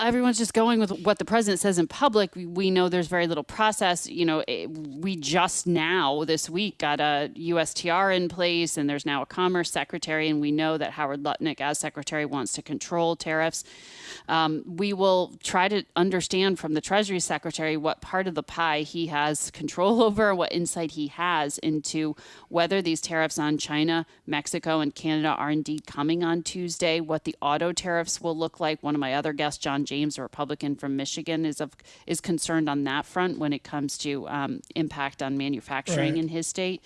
everyone's just going with what the president says in public. We know there's very little process. We just now this week got a USTR in place, and there's now a Commerce Secretary, and we know that Howard Lutnick, as Secretary, wants to control tariffs. We will try to understand from the Treasury Secretary what part of the pie he has control over, what insight he has into whether these tariffs on China, Mexico, and Canada are indeed coming on Tuesday, what the auto tariffs will look like. One of my other guests, John James, a Republican from Michigan, is concerned on that front when it comes to impact on manufacturing in his state.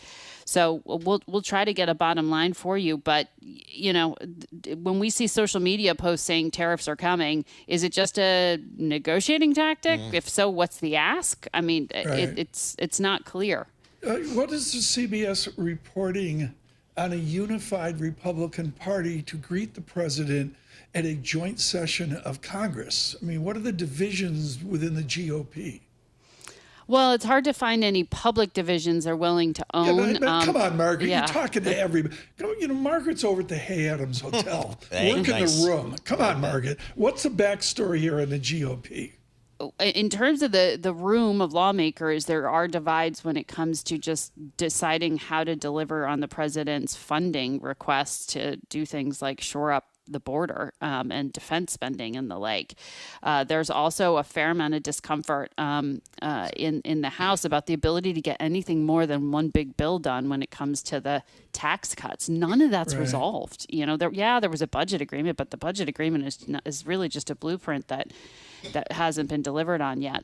So we'll try to get a bottom line for you. But, when we see social media posts saying tariffs are coming, is it just a negotiating tactic? If so, what's the ask? I mean, it's not clear. What is the CBS reporting on a unified Republican Party to greet the president at a joint session of Congress? I mean, what are the divisions within the GOP? Well, it's hard to find any public divisions they're willing to own. Yeah, but come on, Margaret. You're talking to everybody. Margaret's over at the Hay Adams Hotel. Work in the room. Come on, Margaret. What's the backstory here in the GOP? In terms of the room of lawmakers, there are divides when it comes to just deciding how to deliver on the president's funding requests to do things like shore up the border and defense spending and the like. There's also a fair amount of discomfort in the House about the ability to get anything more than one big bill done when it comes to the tax cuts. None of that's resolved. There was a budget agreement, but the budget agreement is really just a blueprint that hasn't been delivered on yet.